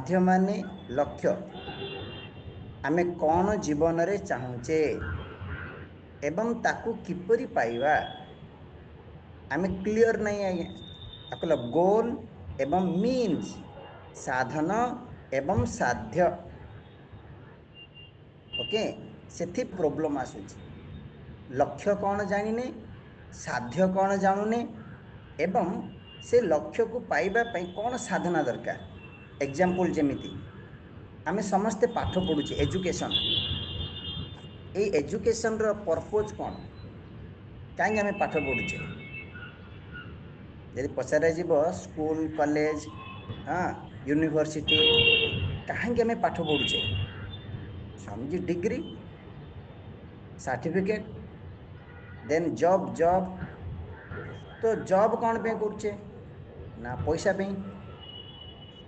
साध्य माने लक्ष्य आमे कौन जीवन रे चाहूचे एवं ताकू किपरि पाइबा आमे क्लियर नहीं आज्ञा आकल गोल एवं मीन्स साधन एवं साध्य ओके सेठी प्रॉब्लम आसुची लक्ष्य कौन जानिने साध्य कौन जानुने एवं से लक्ष्य को पाइबा पई कौन साधना दरकार एग्जांपल जेमिति आमे समस्ते पाठ पढुचे एजुकेशन ए एजुकेशन रो पर्पज कौन काहे आमे पाठ पढुचे यदि पचारे जीव स्कूल कॉलेज हाँ यूनिवर्सिटी काहे आमे पाठ पढुचे समझी डिग्री सर्टिफिकेट देन जॉब तो जॉब कौन पे करछे ना पैसा पे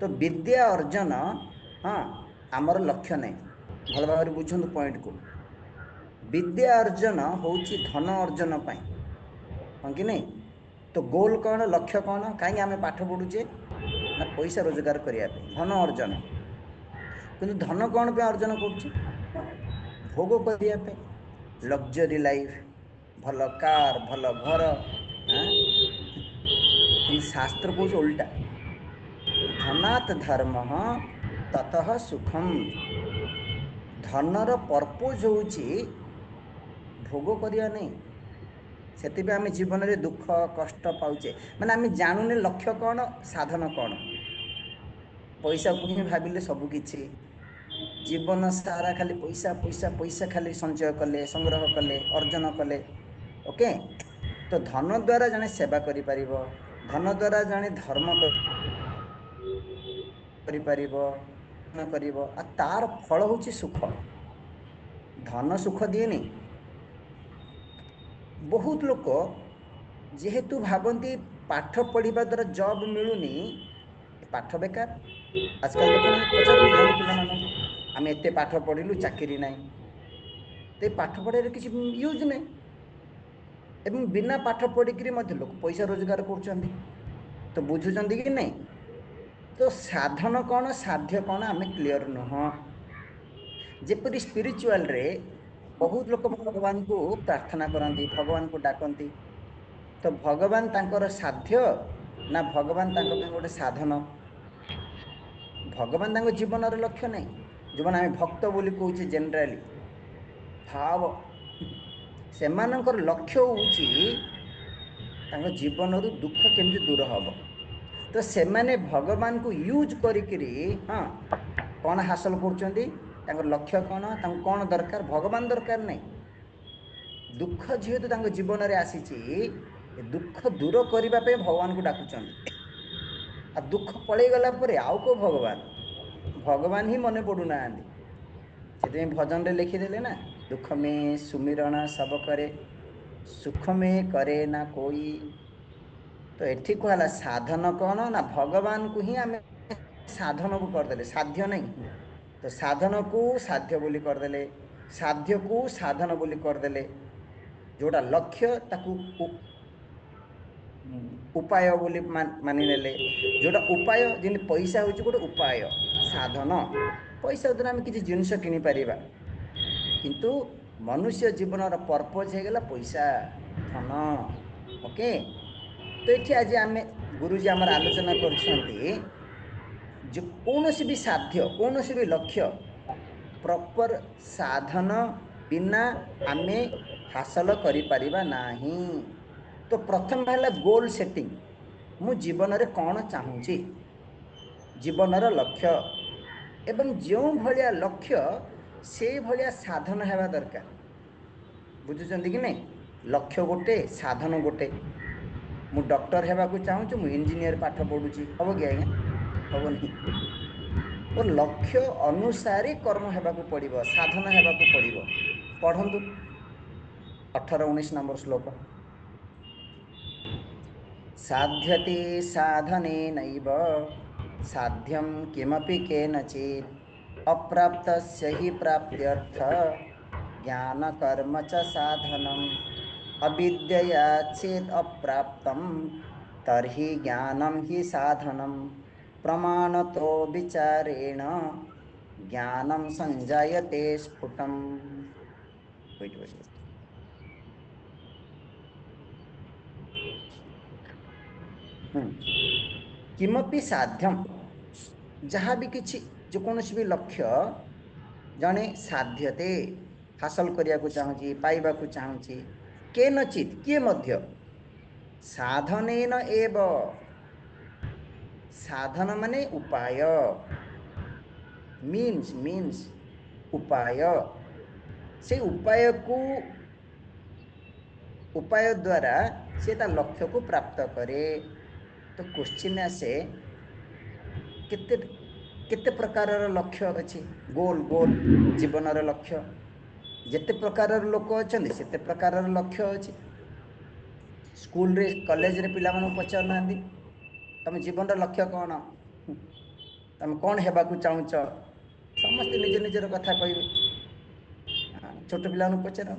तो विद्या अर्जन हाँ आमर लक्ष्य नहीं भल भाव बुझंतु पॉइंट को विद्या अर्जन होची धन अर्जन पाई हाँ कि नहीं तो गोल कौन लक्ष्य कौन कहीं आम पाठ पढ़ुचे ना पैसा रोजगार करने धन अर्जन किंतु धन कौन पे अर्जन करुचे भोग करने लग्जरी लाइफ भल कार भल घर हाँ कि शास्त्र कौच उल्टा धनात् धर्म ततः सुखम धनर पर्पज होची भोग करिया नहीं से आम जीवन में दुख कष्ट पाचे माने आम जानूने लक्ष्य कौन साधन कौन पैसा को ही भाविले सबकिछि जीवन सारा खाली पैसा पैसा पैसा खाली संचय कले संग्रह कले अर्जन कले ओके तो धन द्वारा जने सेवा करि परिबो धन द्वारा जने धर्म करि परिबो न करिबो आ तार फल होची सुख धन सुख दिएनी बहुत लोक जेहेतु भावती पाठ पढ़िबा द्वारा जॉब मिलूनी पाठ बेकार आजकल देखुना पचारନ୍ତୁ यंग पिला मानू आम एते पाठ पढ़िलु चाकरी नहीं तो पाठ पढ़ार किसी यूज नहीं एवं बिना पाठ पढ़िक लोक पैसा रोजगार कर तो बुझुंट कि नहीं तो साधन कौन साध्य कौन आम क्लीयर नुह जेपरी स्पिरिचुअल रे बहुत लोक भगवान को प्रार्थना करती भगवान को डाकती तो भगवान तांकर साध्य ना भगवान तांको पे गोटे साधन भगवान तांको जीवन लक्ष्य नहीं जो मैंने आम भक्त बोली कहूचे जेनराली भाव से लक्ष्य होची जीवन दुख केमती दूर हम तो से माने भगवान को यूज करी हाँ कौन हासिल कर लक्ष्य कौन कौन दरकार भगवान दरकार नहीं दुख जेहेतु जीवन में आसी दुख दूर करने भगवान को डाकुचंदी आ दुख पलि गला परे आउ को भगवान भगवान ही मन पड़ूना से भजन रे लिखिदेले ना दुख में सुमिरण सब करे सुख में करे ना कोई तो एठी कहला साधन कौन ना भगवान को ही आम साधन को करदे साध्य नहीं तो साधन को साध्य बोली करदे साध्य को साधन बोली करदे जोड़ा लक्ष्य ताकू उपाय बोली मानि नेले जोड़ा उपाय जिन पैसा होची गोटे उपाय साधन पैसा द्वारा आम किसी जिनस किनि परिबा किंतु मनुष्य जीवन पर्पज हो गला पैसा धन ओके तो ये आज आम गुरुजी आमर आलोचना करछंती जो कौन भी साध्य कौन भी लक्ष्य प्रॉपर साधन बिना आमे हासिल करि परिबा नाही तो प्रथम है गोल सेटिंग मु जीवन रे कौन चाहूँगी जीवनर लक्ष्य एवं जो भलिया लक्ष्य से भलिया साधन हेबा दरकार बुझुचंदी कि नहीं लक्ष्य गोटे साधन गोटे मु डॉक्टर हेबा को चाहूँ मु इंजीनियर पाठ पढ़ुची हम कि आज्ञा हम नहीं तो लक्ष्य अनुसार कर्म हेबा को पड़िबो साधन हेबा को पड़िबो पढ़ंतु 18-19 नंबर श्लोक साध्यते साधने नैव साध्यं किमपि केनचित् अप्राप्तस्य हि प्राप्त्यर्थ ज्ञान कर्म च साधनम् अविद्यया चेत् अप्राप्तं तर्हि ज्ञानं हि साधनम् प्रमाणतो विचारेण ज्ञानम संजायते स्फुटम। Wait wait wait. किमपि साध्यम, जहाँ भी किछि जो कौन भी लक्ष्य जने साध्यते हासिल करिया को चाहूँची पाइबा को चाहूँची केनचित किए मध्य साधनेन एव, साधन माने उपाय, मीन्स उपाय, से उपाय को उपाय द्वारा से ता लक्ष्य को प्राप्त करे। तो क्वेश्चन आसे केते केते प्रकार लक्ष्य अच्छी गोल गोल जीवन लक्ष्य जेते प्रकार लोक अच्छा सेते प्रकार लक्ष्य अच्छी। स्कूल रे कॉलेज रे पिला मानू पचार ना तुम जीवन लक्ष्य कौन, तुम कौन हेबा को चाहूच, समस्ते निज निजर कथा कहे। छोट पिला पचार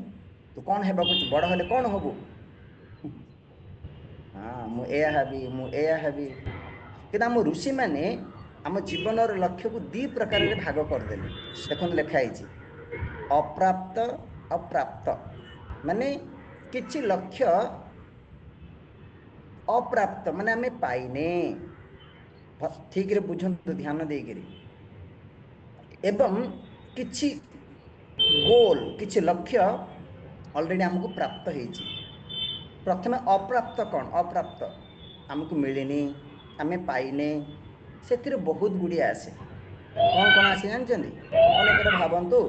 तू कौन हेबा को बड़ हेले कौन हबु, हाँ मुझे हेबी मुझे हेबी। कि आम ऋषि मैंने आम जीवन लक्ष्य को दी प्रकार भाग करदेले। देखो लिखाई अप्राप्त अप्राप्त माने किछि लक्ष्य अप्राप्त माने आमे पाइने, ठीक रे बुझंतु ध्यान देकरी। एवं किछि गोल किछि लक्ष्य ऑलरेडी हमको प्राप्त होइछि। प्रथमे अप्राप्त कौन, अप्राप्त हमको मिलनी आमे पाइने, से बहुत गुड़िया आसे। कौन कौन आसे जानते मनकर भावतु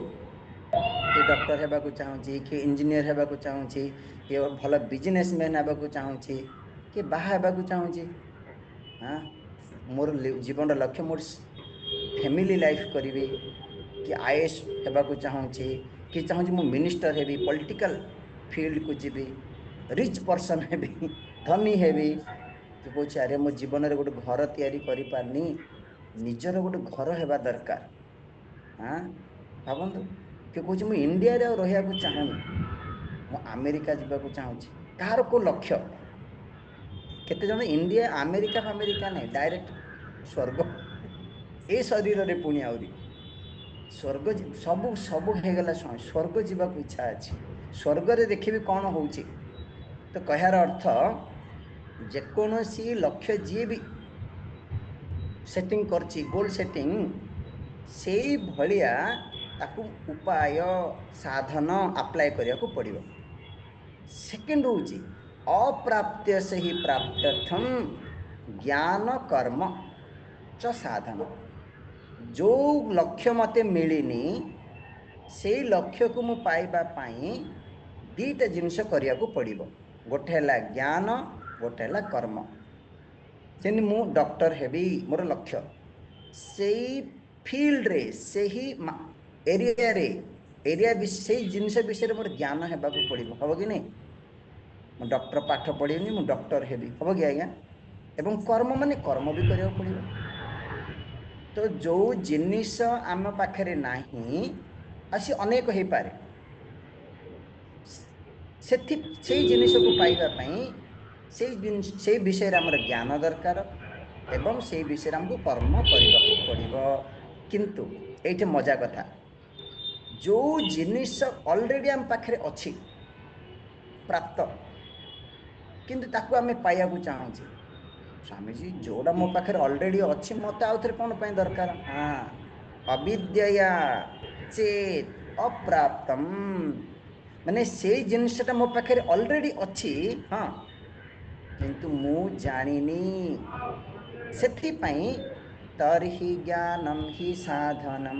कि डॉक्टर हेबा को चाहूँगी, कि इंजीनियर हेबा को चाहूँगी, कि भल बिजनेसमैन हेबा को चाहूँगी, कि बाहा हेबा को चाहूँगी। हाँ मोर जीवन लक्ष्य मोर फैमिली लाइफ करी, कि आईएएस हेबा को चाहूँगी, कि चाहूँगी मु मिनिस्टर हेबी, पॉलिटिकल फील्ड को जीवी, रिच पर्सन हेबी, धनी हेबी। कि कौच अरे मो जीवन में गोटे घर तैयारी करि पारनी, निजर गोटे घर हेबा दरकार। हाँ भावतु कि कौच मु इंडिया रे रहिया को चाहूनी, मु अमेरिका जावा को चाहूँगी। कार को लक्ष्य केते जन इंडिया अमेरिका फामेरिका नहीं, डायरेक्ट स्वर्ग ए शरीर रे पुणी आउरी स्वर्ग सबू सबू हेगला स्वर्ग जीवा को इच्छा अछि। स्वर्ग रे देखिबी कौन होउची। तो कहार अर्थ जेकोसी लक्ष्य जी भी सेटिंग करची गोल सेटिंग से भलिया ताकू उपाय साधन अप्लाई करिया को पड़िबो। सेकेंड होउची अप्राप्य से ही प्राप्त्यर्थम ज्ञान कर्म च साधन। जो लक्ष्य मते मिलिनी से लक्ष्य को मु पाइबा पाई दीटा जिनस करिया को पड़िबो। गोटे हैला ज्ञान, गोटे हैला कर्म। जेन मु डॉक्टर हेबी मोर लक्ष्य, से फील्ड रे से ही एरिया रे एरिया से जिनस विषय मोर ज्ञान हेबा को पड़िबो। हबो कि नहीं, मु डॉक्टर पाठ पढ़ीनी मु डॉक्टर हेबी, हबो कि आज्ञा। एवं कर्म माने कर्म भी करिया पड़िबो। तो जो जिनिस आम पाखरे नाही आसी अनेक हो पारे, से जिनिस को पाइबा पाई से विषय आमर ज्ञान दरकार एवं से विषय हमको कर्म करने को पड़िबो। किंतु एठे मजा कथा, जो जिनिस ऑलरेडी आम पाखरे अछि प्राप्त, किंतु ताकू आमे पाइया को चाहूँचे। स्वामी जी जोड़ा मो पाखरे ऑलरेडी अच्छी मत आउ थे कौन पाई दरकार। हाँ अविद्या चेत अप्राप्तम माने से जिनसटा मो पाखरे ऑलरेडी अच्छी, हाँ किंतु मु जानिनी सेथि पई तर्हि ज्ञानम ही साधनम।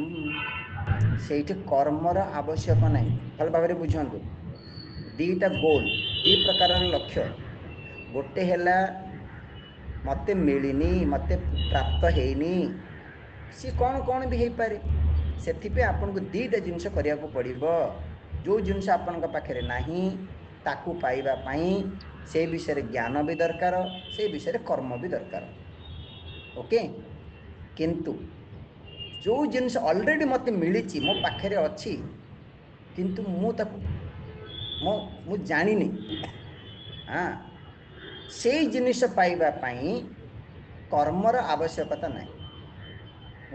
सेठी कर्मर आवश्यक नहीं। भल भाव बुझंतु दीटा गोल दी प्रकार लक्ष्य, गोटे हैला मते मिलिनी मते प्राप्त हेनी, सी कौन कौन भी हो पारे। से आपन को दीटा जिनस करिया को पड़िबो। जो जिनस आपन पाखरे नाही ताकू पाइबा पाई से विषय ज्ञान भी दरकार, से विषय कर्म भी दरकार। ओके, किंतु जो जिनस ऑलरेडी मते मिली मो पाखरे अच्छी किंतु मु ताकू मु जानिनी, हाँ से जिनिस पाइबा पाई कर्मर आवश्यकता नहीं,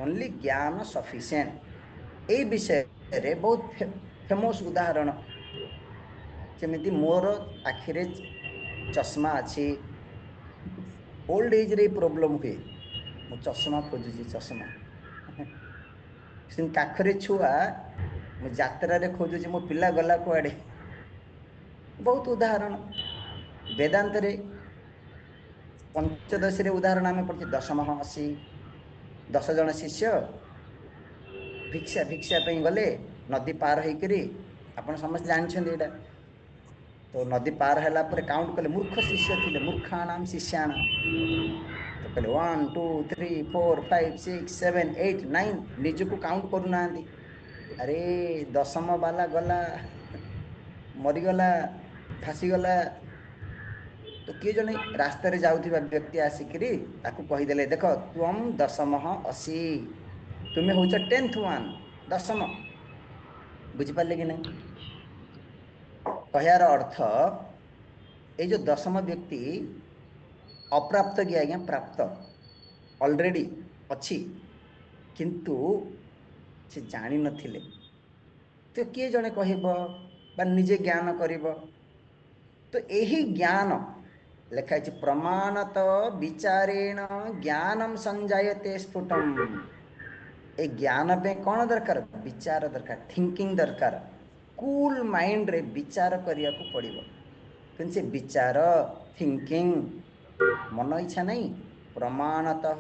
ओनली ज्ञान सफिशिएंट। यही विषय रे बहुत फेमस उदाहरण, जमीती मोर आखिरे चश्मा अच्छी, ओल्ड एज रे प्रॉब्लम हुए, मु चश्मा खोजुची चश्मा काखरे छुआ मु जात्रा रे खोजुची मो पिला गला कुआडे। बहुत उदाहरण वेदांत रे पंचदशी रे उदाहरण आम पढ़े, दशमः अशी 10 जन शिष्य भिक्षा भिक्षा गले नदी पार होकर, आप समस्त जानते यहाँ तो नदी पार है काउंट कले, मूर्ख शिष्य थे, मूर्खाणाम शिष्याणाम, तो कहले 1 2 3 4 5 6 7 8 9, निज को काउंट करूना। अरे दशम बाला गला मरीगला भासीगला, तो किए जने रास्ता रे जाउथिबा व्यक्ति आसिकरी ताकू कहीदेले, देख तुम दशमः अशी, तुम्हें हूँ 10th वन, दशम। बुझिपारे कि नहीं? कहयार अर्थ ये जो दशम व्यक्ति अप्राप्त कि आज्ञा प्राप्त ऑलरेडी अच्छी, किंतु से जानी नथिले, तो किए जने कहब बा निजे ज्ञान करिब। तो यही ज्ञान लिखाई प्रमाणत विचारेण ज्ञानम संजायते स्फुटम। ए ज्ञान पे कौन दरकार? विचार दरकार, थिंकिंग दरकार, कूल माइंड रे विचार करिया को पड़िबो। किंतु से विचार थिंकिंग मन इच्छा नहीं, प्रमाणतः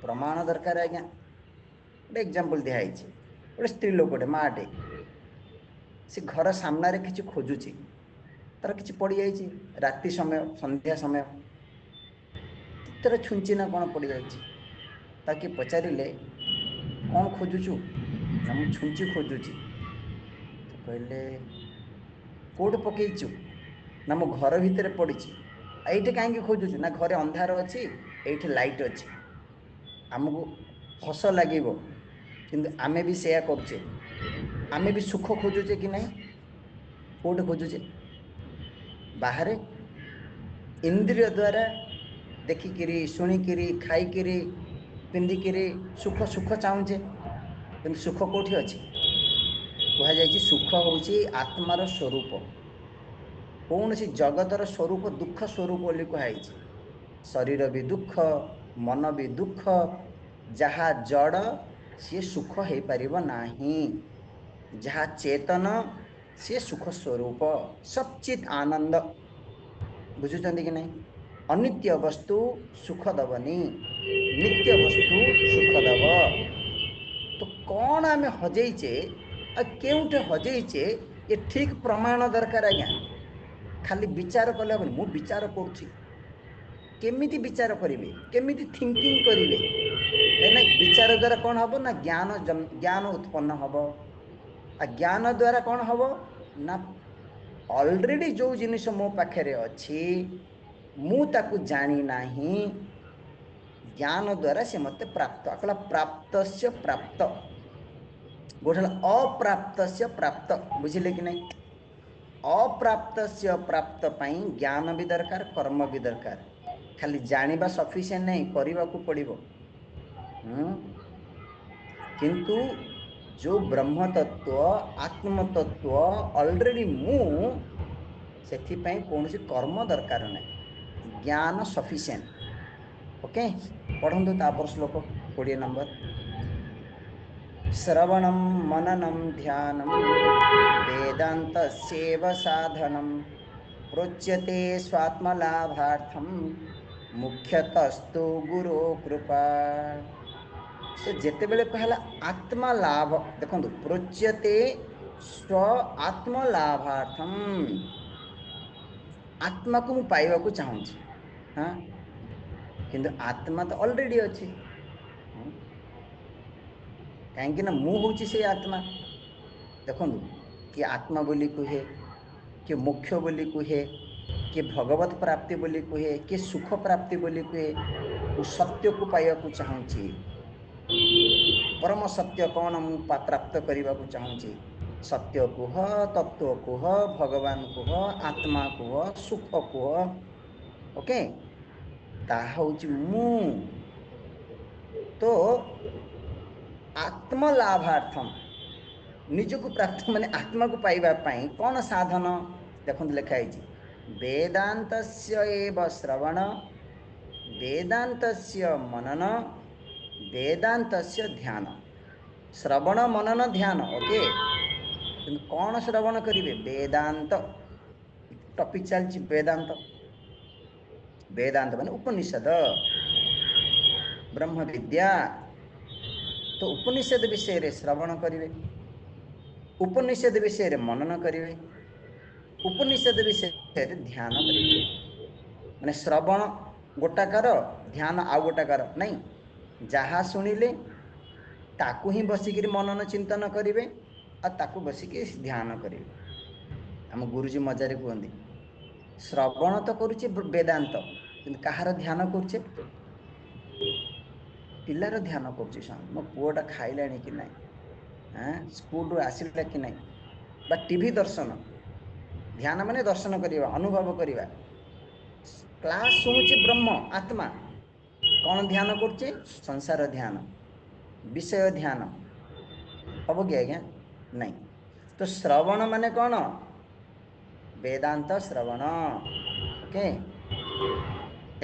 प्रमाण दरकार। आज्ञा गोटे एग्जांपल दिखाई, गोटे स्त्री लोकटे माटे से घर सामने किसी खोजुची, तार किसी पड़ जाइए राति समय संध्या समय तर छुंची ना कौन पड़ जाइए, ताकि पचारे कौन खोजुचु ना मु छुंची खोजुची, तो कहले कोड पकईचु ना मो घर भितर पड़ी, ये कहीं खोजुचु ना घरे अंधार अच्छी ये लाइट अच्छी, आमको हस लगे किंतु आमे भी सेया करचे, आमे भी सुख खोजुचे कि नहीं? कोड खोजुचे बाहर इंद्रिय द्वारा देखिकी शुणिकी खाईकी पिंधिकी सुख सुख चाहूचे, कि सुख कौटी अच्छी? कहुई सुख हूँ आत्मार स्वरूप, कौन सी जगतर स्वरूप दुख स्वरूप बोली कहुई। शरीर भी दुख, मन भी दुख, जहा जड़ सी सुख हो पार नहीं, जहा चेतन सी सुख स्वरूप सचित आनंद। बुझुचंदी कि नहीं? अनित्य वस्तु सुख दबनी, नित्य वस्तु सुख दब। तो कौन आम हजेचे आ केउठे हजेचे, ये ठीक प्रमाण दरकार। आज्ञा खाली विचार कले हम, मु विचार करुछि, केमिति विचार करेंगे, केमिति थिंकिंग करेंगे? कहना विचार द्वारा कौन हम ना ज्ञान ज्ञान उत्पन्न हम, आ ज्ञान द्वारा कौन हम ना ऑलरेडी जो जिनिस मो पाखे अच्छी मु ताकू जानी नाही, ज्ञान द्वारा से मत प्राप्त अकला, प्राप्त प्राप्त गोटे अप्राप्त प्राप्त। बुझिले कि नहीं? अप्राप्त प्राप्त पाई ज्ञान भी दरकार, कर्म भी दरकार, खाली जानिबा सफिशिएंट नहीं, करने को पड़िबो। किंतु जो ब्रह्म तत्व आत्म तत्व ऑलरेडी मु, से कौन सी कर्म दरकार नहीं, ज्ञान सफिशिएंट। ओके पढ़ंतु तापर श्लोक 20 नंबर। श्रवणं मननं ध्यानं वेदान्तस्यैव साधनं, प्रोच्यते स्वात्मलाभार्थं मुख्यतस्तु गुरो कृपा। तो जिते बेले कहला आत्मा लाभ, देखो प्रोच्यते स्व आत्मलाभार्थम, आत्मा को मु पाइबा को चाहूँगी। हाँ किंतु आत्मा तो ऑलरेडी अच्छी, कहीं ना मु हूँ से आत्मा। देखो कि आत्मा बोली कहे, कि मोक्ष बोली कहे, कि भगवत प्राप्ति बोली कहे, कि सुख प्राप्ति बोली कहे, मु सत्य को पाइबा को चाहूँगी। परम सत्य कौन मु प्राप्त करने को चाहूँगी? सत्य कुह, तत्व कुह, भगवान कुह, आत्मा कुह, सुख कुह। ओके ତାହା ହେଉଛି ମୁଁ। तो आत्मलाभार्थम निजको प्राप्त माने आत्मा को पाइबा पाई कौन साधन देखो लिखाई वेदांतस्य एव श्रवण वेदांतस्य मनन वेदांतस्य ध्यान श्रवण मनन ध्यान ओके कौन श्रवण करिवे वेदांत टॉपिक चलछि वेदांत वेदांत माने उपनिषद ब्रह्म विद्या तो उपनिषद विषय रे श्रवण करिवे उपनिषद विषय रे मनन करिवे उपनिषद विषय रे ध्यान करिवे माने श्रवण गोटाकार ध्यान आउ गोटाकार नहीं जहाँ शुणिले ताकू ही बसिक मनन चिंतन करिवे आ ताकू बसिक ध्यान करिवे हम गुरुजी मजारे कहते श्रवण तो करुचे वेदांत किंतु कहार ध्यान करुचे पिलार ध्यान करुचे मो पुआटा खाइला कि ना हाँ स्कूल आसला कि ना बा टीवी दर्शन ध्यान माने दर्शन करवा अनुभव करवा क्लास शुणुचे ब्रह्म आत्मा कौन ध्यान करुचे संसार ध्यान विषय ध्यान हम कि आज्ञा नहीं तो श्रवण माने कौन वेदांत श्रवण ओके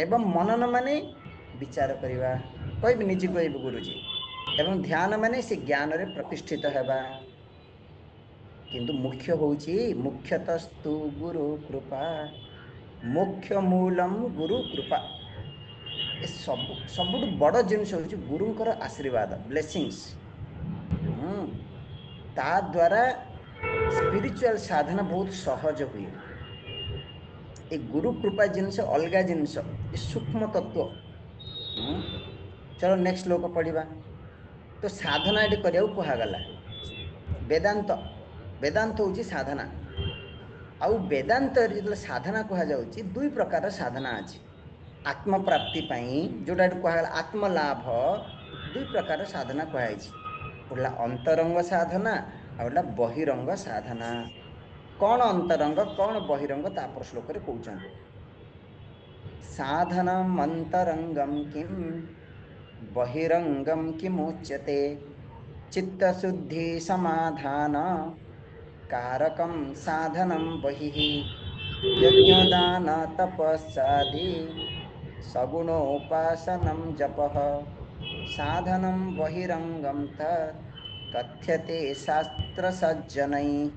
एवं मनन माने विचार करवा कह निजे कह गुरुजी एवं ध्यान माने से ज्ञान रे प्रतिष्ठित हेबा किंतु मुख्य होची मुख्यतस्तु गुरु कृपा मुख्य मूलम गुरु कृपा ए सब बड़ जिनस होची गुरुंकर आशीर्वाद ब्लेसिंग्स ता द्वारा स्पिरिचुअल साधना बहुत सहज हुए ए गुरु कृपा जिनस अलगा जिनस ए सूक्ष्म तत्व चलो नेक्स्ट श्लोक पढ़िबा तो साधना ये करिया कहगला वेदांत वेदांत होची साधना आउ वेदांत जो साधना कह जाउची दुई प्रकार साधना अछि आत्म प्राप्ति पाई जोटा कहगला आत्मलाभ दुई प्रकार साधना कहैछि गोटा अंतरंग साधना आउला बहिरंग साधना कौन अंतरंग कौन बहिरंग तापर श्लोक रे कहउछन साधनम अंतरंगम किम बहिरंगम किमुच्यते चित्तशुद्धि समाधान कारकम साधनम बहिः यज्ञदान तपस्सादि सगुणोपासनम जपः साधनम बहिरंगम तत् कथ्यते शास्त्र सज्जनैः।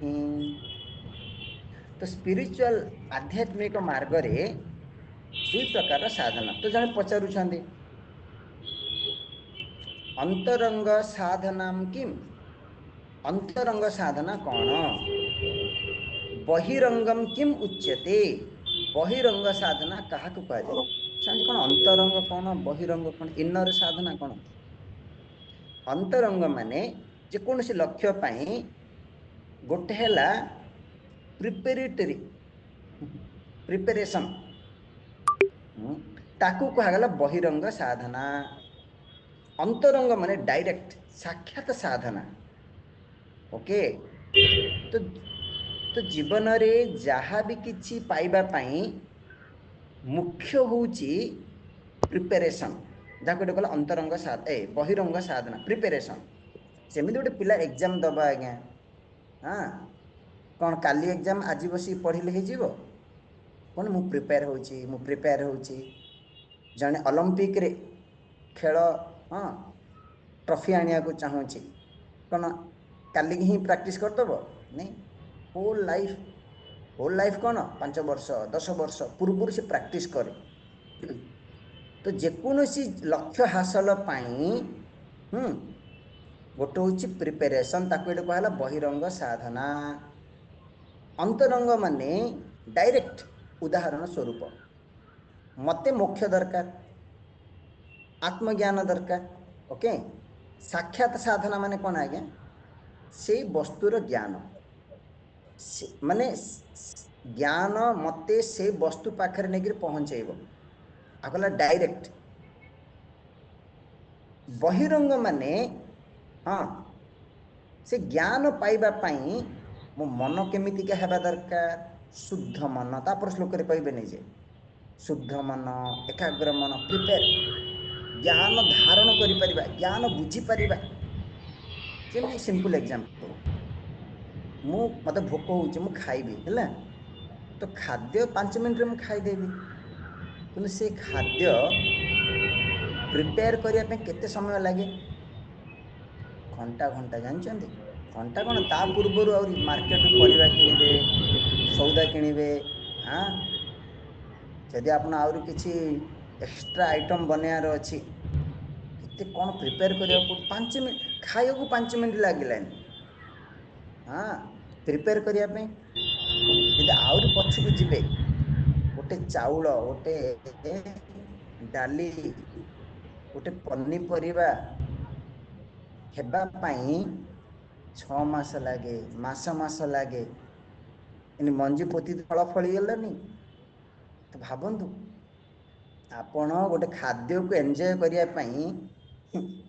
तो स्पिरिचुअल आध्यात्मिक मार्ग रे दुई प्रकार साधना तो जने पचारुछंदी अंतरंग साधनाम किम अंतरंग साधना कौन बहिरंगम किम उच्यते बहिरंग साधना कहा को कह जाए कौन अंतरंग कौन बहिरंग कौन इनर साधना कौन अंतरंग माने जेकोसी लक्ष्य पाई गोटे हैला प्रिपेरेटरी प्रिपेरेशन ताकू कहगला बहिरंग साधना अंतरंग माने डायरेक्ट साक्षात साधना ओके तो जीवन रे जहाँ भी किछि पाइबा पाई मुख्य होची प्रिपेरेशन जहाँ को कहला अंतरंग बहिरंग साधना प्रिपेरेशन सेमिति गोटे पिला एग्जाम दबा आज्ञा हाँ कौन काली एग्जाम आज बसी पढ़िले हे जीवो कौन मु प्रिपेयर होची जने ओलंपिक रे खेल हाँ ट्रॉफी आनिया को चाहूँगी कौन काली ही प्रैक्टिस करदब नहीं होल लाइफ कौन 5 वर्ष 10 वर्ष पूर्व से प्रैक्टिस करे तो जेकोसी लक्ष्य हासिल पाई गोटे हूँ प्रिपेरेशन ताको कहला बहिरंग साधना अंतरंग माने डायरेक्ट उदाहरण स्वरूप मते मोक्ष दरकार आत्मज्ञान दरकार ओके साक्षात साधना माने कौन आज्ञा से वस्तुर ज्ञान माने ज्ञान मते से वस्तु पाखरे नेगिर पहुँचेब आगला डायरेक्ट बहिरंग माने हाँ से ज्ञान पाइबा पाई मो मन केमितिका हेबा दरकार शुद्ध मन तापर श्लोक रे कहबे नहीं जे शुद्ध मन एकाग्र मन प्रिपेयर ज्ञान धारण करिपरिबा ज्ञान बुझी परिबा जेमि सिंपल एग्जांपल मु मते भोक होउची मु खाइबी हैला तो खाद्य 5 मिनिट रे मु खाइदेबी किंतु से खाद्य प्रिपेयर करिया पे केते समय लागे घंटा घंटा जानचंदी घंटा कोन ता पूର୍ବरु आउरी मार्केट रू परिबा किनिबे सौदा किनिबे हां जदि आपण आउरी किछि एक्स्ट्रा आइटम बनेयार अछि केते कोन प्रिपेयर करिया पड़ 5 मिनिट खाइबा को 5 मिनिट लागिलानी हां प्रिपेयर करिया पे जदि आउरी पछुకు जिबे गोटे चाउଳ गोटे डाली गोटे पनीपरिबा हेबा ପାଇଁ 6 मास लागे मास लागे एनि मंजी पोती फଳ फଳି गलानी तो भाबंतु आपण गोटे खाद्य को एन्जॉय करिया ପାଇଁ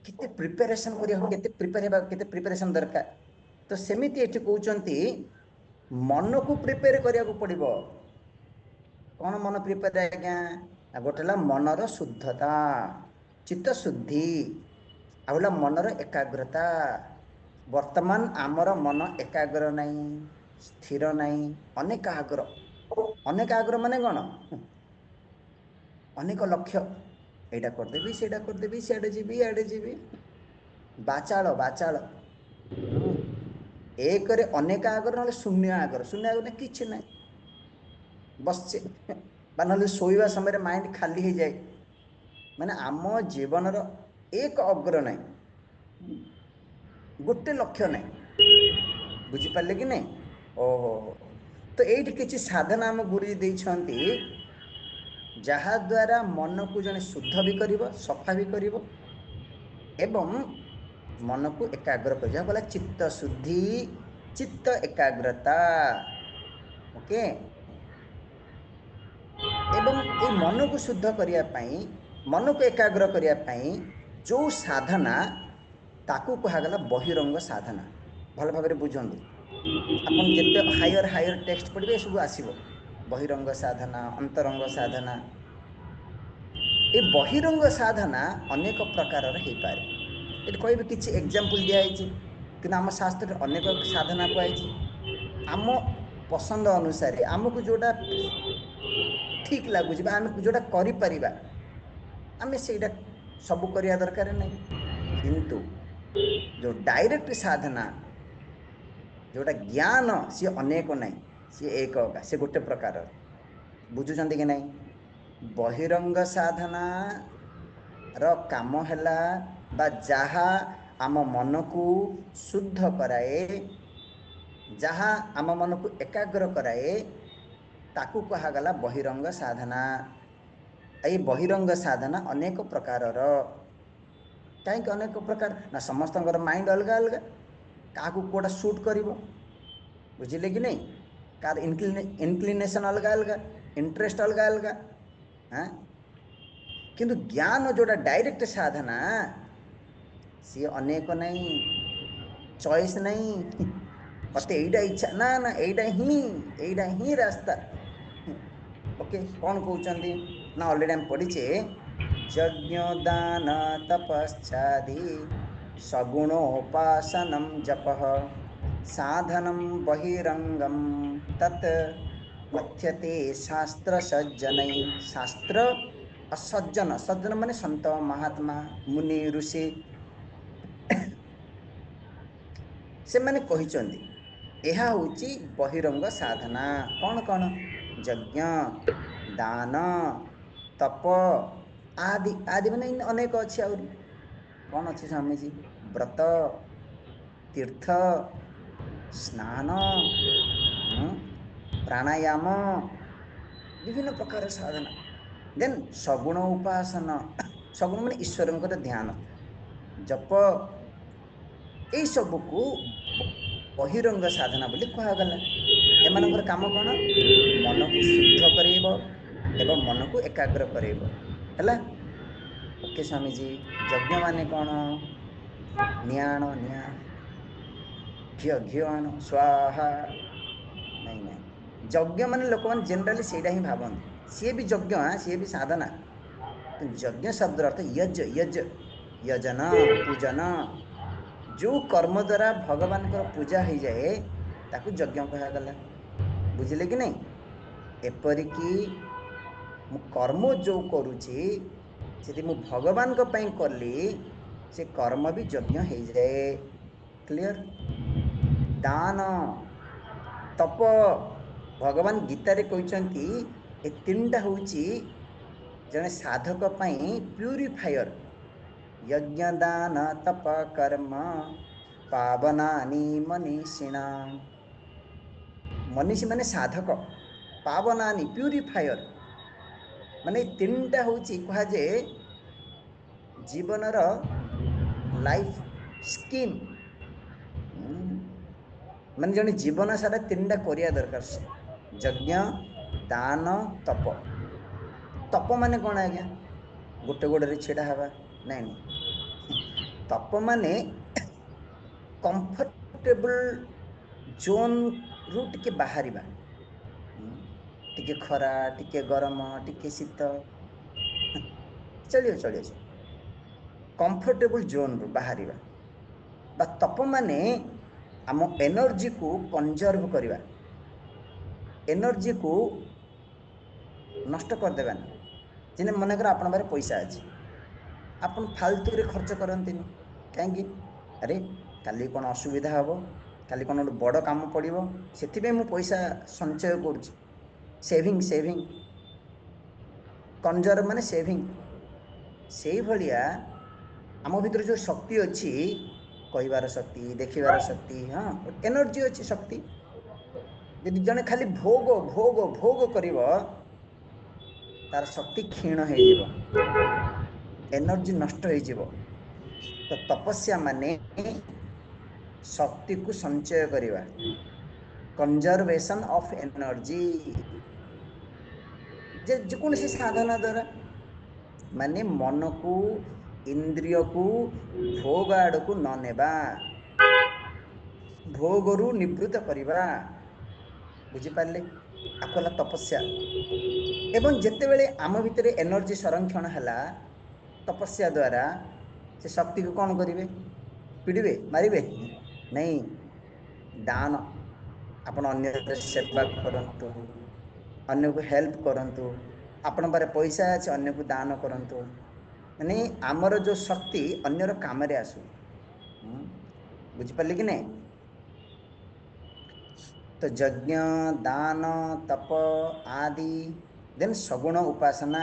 केते प्रिपरेशन करिया केते प्रिपेयर हेबा केते प्रिपरेशन दरकार तो सेमिति एठी कहउचंती मन को प्रिपेयर करिया को पड़िबो कौन मन प्रिपेयर आज्ञा गोटेला मनर शुद्धता चित्त शुद्धि आउला मनर एकाग्रता वर्तमान आमर मन एकाग्र नहीं स्थिर नहीं अनेक आग्रह माने कौन अनेक लक्ष्य एटा करदेबी सेटा करदेबी सियाडे जीबी बाचाल एक रे अनेक आग्रह ना शून्य आग्रह किछि नहीं बस ना शोवा समय माइंड खाली हो जाए माने आम जीवन एक अग्र नहीं गोटे लक्ष्य नहीं बुझिपारे कि नहीं ओहो तो ये किसी साधना आम गुरुजी देइछंती जहा द्वारा मन को जने शुद्ध भी करिवो सफा भी करिवो एवं मन को एकाग्र कर जा बोला चित्त शुद्धि चित्त एकाग्रता ओके एवं ए मन को शुद्ध करिया पई मन को एकाग्र करिया पई जो साधना ताकू कहागला बहिरंग साधना भल भाव बुझंतु अपन जिते हायर टेक्स्ट पढ़िबे सब आसीबो बहिरंग साधना अंतरंग साधना ए बहिरंग साधना अनेक प्रकार हो पारे ये कहबे किछि एग्जांपल दिया है कि आम शास्त्र अनेक साधना कहै आम पसंद अनुसार आमको जोटा ठीक लगुच आम जोटा करिपरिबा आम सेटा सब करिया दरकार नहीं किंतु जो डायरेक्ट साधना जोटा ज्ञान सी अनेक नहीं सी एक सी गोटे प्रकार बुझुचंती कि नहीं बहिरंग साधना रो काम हैला बा जहा आम मन को शुद्ध कराए जहा आम मन को एकाग्र कराए ताकू कहागला बहिरंग साधना ये बहिरंग साधना अनेक प्रकार कहीं अनेक प्रकार ना समस्त माइंड अलग अलग क्या कोटा सूट कर बुझिले कि नहीं कार इनक्लिनेशन अलग अलग इंटरेस्ट अलग अलग हाँ किंतु ज्ञान जोटा डायरेक्ट साधना सी अनेक नहीं चॉइस नहीं मत यहीटा इच्छा ना ना यहीटा ही रास्ता ओके कौन कहते ना ऑलरेडी हम पढ़ीचे यज्ञ दान तपश्चादि सगुणोपासनम जपः साधनम बहिरंगम तत् कथ्यते शास्त्र सज्जनै शास्त्र असज्जन सज्जन माने संत महात्मा मुनि ऋषि से माने कहिचंदी यह होची बहिरंग साधना कौन कौन यज्ञ दान तप आदि आदि माने अनेक अच्छी आउरी कौन अच्छी स्वामी जी व्रत तीर्थ स्नान प्राणायाम विभिन्न प्रकार साधना देन सगुण उपासना सगुण माने ईश्वर ध्यान जप यही सब को बहिरंग साधना बोली कहगला एमानकर काम कौन मन को शुद्ध करेइबो एवं मन को एकाग्र करेइबो हैला ओके स्वामी जी यज्ञ माने कौन नियाण निया घियो घियो स्वाहा नहीं नहीं यज्ञ माने लोक मान जनरली सेटा ही भावंती सी भी यज्ञ, हाँ सी भी साधना। तो यज्ञ शब्द अर्थ यज यज यजन पूजन, जो कर्म द्वारा भगवान पूजा हो जाए ताकू यज्ञ कहगला। बुझिले कि नहीं? एपरिकी मु कर्म जो करुची से मु भगवान को पई करली से कर्म भी यज्ञ हो जाए। क्लियर? दान तप भगवान गीता रे कहते ए तीन टा होची जने साधक पई प्यूरिफायर। यज्ञ दान तप कर्म पावनानि मनीषिणा। मनीषी माने साधक, पावनानि प्यूरिफायर माने तीन टा होची कहा जे जीवनर लाइफ स्कीम। माने जने जीवन सारा तीन टा करिया दरकार। यज्ञ दान तप। तप माने कौन आज्ञा? गोटे गोड़े छेड़ा हवा नहीं नहीं। तप माने कंफर्टेबल जोन रु टिके बाहरिबा। टिके खरा टिके गरम टिके शीत चलियो चलियो कंफर्टेबल जोन रु बाहरिबा। बा तप माने आम एनर्जी को कंजर्व करवा, एनर्जी को नष्ट कर देबानी। जिने मनकर आपण बारे पैसा अछि, आपण फालतू रे खर्च करंतिनी। काहेकि अरे काली कोन असुविधा हबो, काली कोन बड़ काम पड़िबो, सेथिबे मु पैसा संचय करूछि। सेविंग सेविंग कंजर्व माने सेविंग। सेही भलिया आम भितर जो शक्ति अछि, कहबार शक्ति देखिबार शक्ति, हाँ एनर्जी अछि शक्ति। यदि जने खाली भोग भोग भोग करिवो तार शक्ति क्षीण हो जीवो, एनर्जी नष्ट हो जीवो। तो तपस्या माने शक्ति को संचय करिवा, कंजर्वेशन ऑफ एनर्जी। जे जेकोसी साधना द्वारा माने मन को इंद्रिय को भोग आड़ को न नेबा, भोगरु निवृत्त करिवा। बुझी पारले? आकोला तपस्या। एवं जेतेबेले आम भितर एनर्जी संरक्षण हैला तपस्या द्वारा, से शक्ति को कौन करिवे? पिड़िबे मारिबे नहीं। दान, आपण अन्य सेवा करंतु, अन्य को हेल्प करंतु। आपण बारे पैसा अछि अन्य को दान करंतु। माने आमर जो शक्ति अन्यर काम रे आसु। बुझी पारले कि नहीं? तो यज्ञ दान तप आदि देन सगुण उपासना।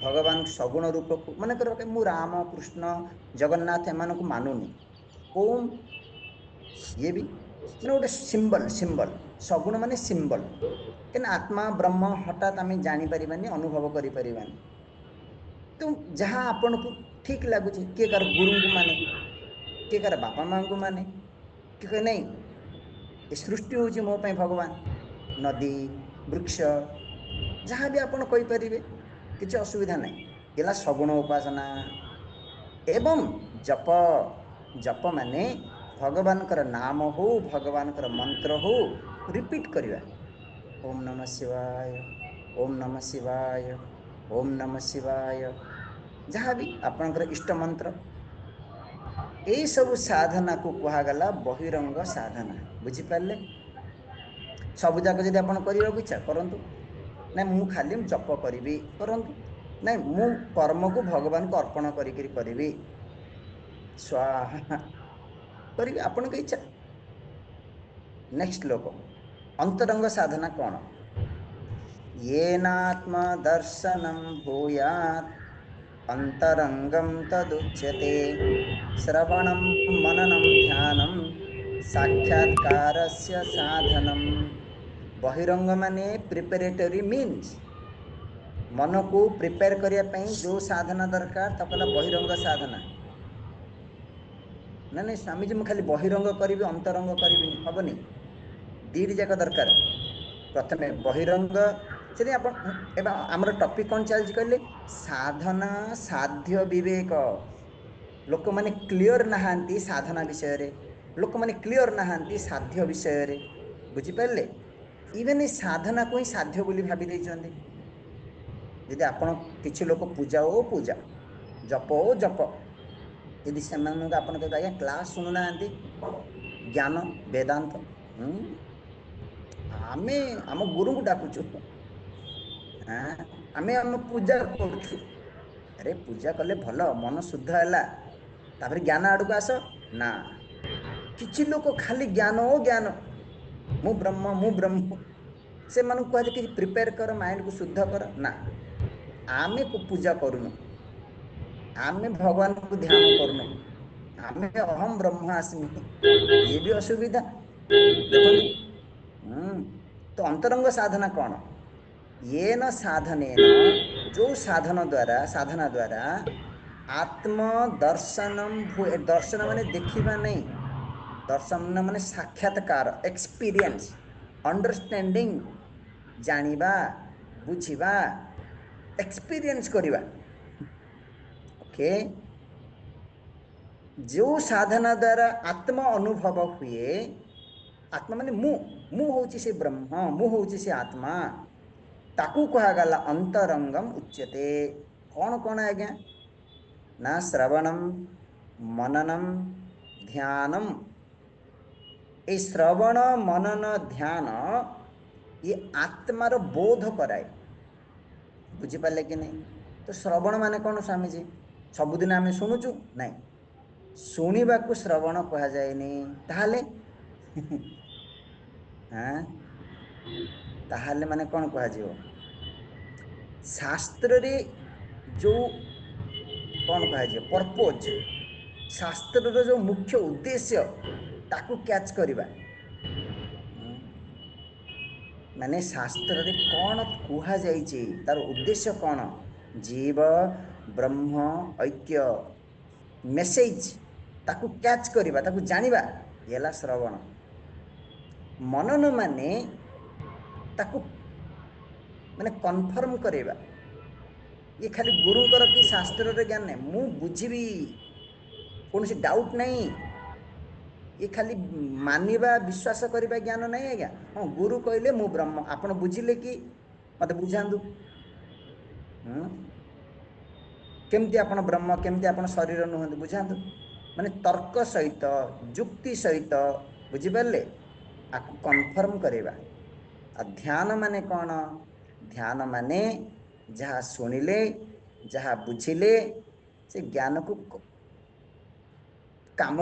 भगवान सगुण रूप को मन कर मु राम कृष्ण जगन्नाथ एमान को मानुनी। ओम ये भी मैंने गोटे सिंबल, सिंबल सगुण माने सिंबल। कि आत्मा ब्रह्म हठात आम जापर अनुभव कर। तो जहाँ आपन को ठीक लगुच, किए कार गुरु को माने, किए कार बापा माँ को माने, कि कहे नहीं ये सृष्टि हूँ मो पे भगवान। नदी वृक्ष जहाँ भी आपन कही परिबे किसी असुविधा नहीं। ये सगुण उपासना। एवं जप, जप माने भगवान कर नाम हो, भगवान कर मंत्र हो रिपीट करिवा। ओम नमः शिवाय, ओम नमः शिवाय, ओम नमः शिवाय। जहाँ भी आपनकर इष्ट मंत्र, यही सब साधना को कहागला बहिरंग साधना। बुझी पारले? सब जाक जदि आपन करबा इच्छा करंतु, ना मु खाली जप करिवि करंतु, ना मु कर्म को भगवान को अर्पण करिवि स्वाहा करिवि आपन के इच्छा। नेक्स्ट लोक अंतरंग साधना कौन? येनात्म दर्शनम भूयात् अंतरंगम तदुच्यते। श्रवणम मननम ध्यानम साक्षात्कारस्य साधनम। बहिरंग माने प्रिपेरेटरी मीन्स मन को प्रिपेयर करने जो साधना दरकार तकला बहिरंग साधना। ना नहीं स्वामीजी मुझे खाली बहिरंग करी अंतरंग करी हेनी, दीट जाक दरकार। प्रथमे बहिरंग से आमर टॉपिक कौन चलती कहले? साधना साध्य विवेक। लोक माने क्लियर नहांती साधना विषय रे, लोक माने क्लियर नहांती साध्य विषय रे। बुझी पारले? इवेन साधना को ही साध्य बोली भाभी देइछन्ते। यदि आपण किछि लोक पूजा ओ पूजा जप ओ जप यदि सेमानक आपण कहबे आज्ञा क्लास सुनु नांती ज्ञान वेदांत आमे आम गुरु को डाकुचु आमे आम पूजा करूछु अरे पूजा कले भल मन शुद्ध है तापर ज्ञान आड़ को आस ना किछि लोक खाली ज्ञान ओ ज्ञान मु ब्रह्म से मन कह कि प्रिपेयर कर माइंड को शुद्ध कर ना आमे को पूजा करूनु आमे भगवान को ध्यान करूनु आमे अहम ब्रह्मास्मि ये भी असुविधा देखो तो अंतरंग साधना कौन ये न साधनेन जो साधना द्वारा आत्म दर्शनम दर्शन माने देखिबा नहीं दर्शन माने साक्षात्कार एक्सपीरियंस अंडरस्टैंडिंग जानिबा बुझिबा एक्सपीरियंस करिबा ओके जो साधना द्वारा आत्म अनुभव हुए आत्मा माने मु होची से ब्रह्म मु होची से आत्मा ताकू कहागला अंतरंगम उच्यते कौन कौन आज्ञा ना श्रवणम मननम ध्यानम ए श्रवण मनन ध्यान ये आत्मार बोध कराए बुझिपारे कि नहीं तो श्रवण माने कौन स्वामी जी सबुदिन आम शुणुचु नाई शुणा को श्रवण कह जाए ताहले हाँ ताहले माने कौन कह शास्त्र रे जो कौन कह पर्पज शास्त्र जो मुख्य उद्देश्य ताकू कैच करवा माने शास्त्र रे कौन कुहा जाइए तार उद्देश्य कौन जीव ब्रह्म ऐक्य मेसेज ताकू कैच करवा ताकू जानिबा येला श्रवण मनन माने ताकू माने कन्फर्म करवा ये खाली गुरुंकर कि शास्त्र रे ज्ञान नहीं मु बुझिबी कौन सी डाउट नहीं ये खाली मानिबा विश्वास करबा ज्ञान नहीं आज्ञा हाँ गुरु कहले मु ब्रह्म आपण बुझिले कि मत बुझांदु केमती आपण ब्रह्म केमती आपण शरीर नुहंतु बुझांदु माने तर्क सहित जुक्ति सहित बुझिपारे आपको कन्फर्म करवा ध्यान माने कौन ध्यान माने जहाँ शुणिले जहाँ बुझिले से ज्ञान को काम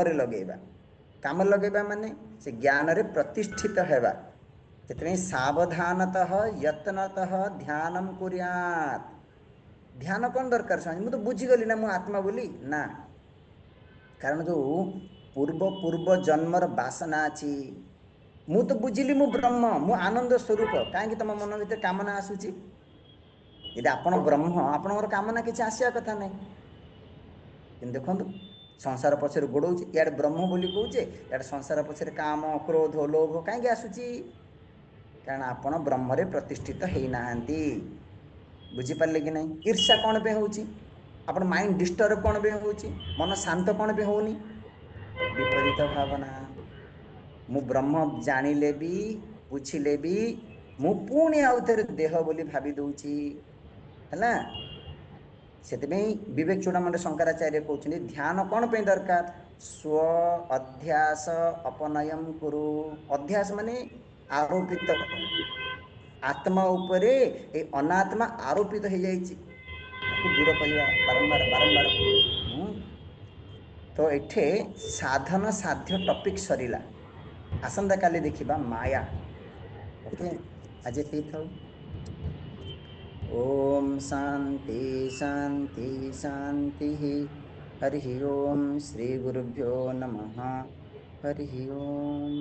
लगेबा माने से ज्ञान रे प्रतिष्ठित हेबा से सावधानतः यत्नतः ध्यानम कुर्यात् ध्यान कौन दरकार समझ मुझे बुझीगली ना मु आत्मा बोली ना कारण जो पूर्व जन्मर वासना अच्छी मु तो बुझिली मु ब्रह्म मु आनंद स्वरूप कहीं तुम मन भर कामना आसूची यदि आपण ब्रह्म आपणकर कामना किसी आसिया कथा नहीं कि देखो संसार पछर गोड़ौचे इे ब्रह्म बोली कौचे इे संसार पछर काम क्रोध लोभ कहीं आसूची कारण आपण ब्रह्म प्रतिष्ठित होना बुझिपारे कि नहीं ईर्ष्या कौन पे होची आपण माइंड डिस्टर्ब कौन पे होची मन शांत कौन पे होनी विपरीत भावना मु ब्रह्म जानिले भी बुझिले भी मु पुणी आउ थे देह बोली भावी दूची है से विवेक चूड़ामणि शंकराचार्य कहते ध्यान कौन पे दरकार स्व अध्यास अपनयम कुरु अध्यास माने आरोपित आत्मा उपरे ए अनात्मा आरोपित हो जाइए दूर करवा बारंबार बारंबार तो एठे साधन साध्य टॉपिक सरीला आसंता काली देखिबा माया ओके आज ये था ओम शांति शांति शांति हरि ओम श्री गुरुभ्यो नमः हरि ओम।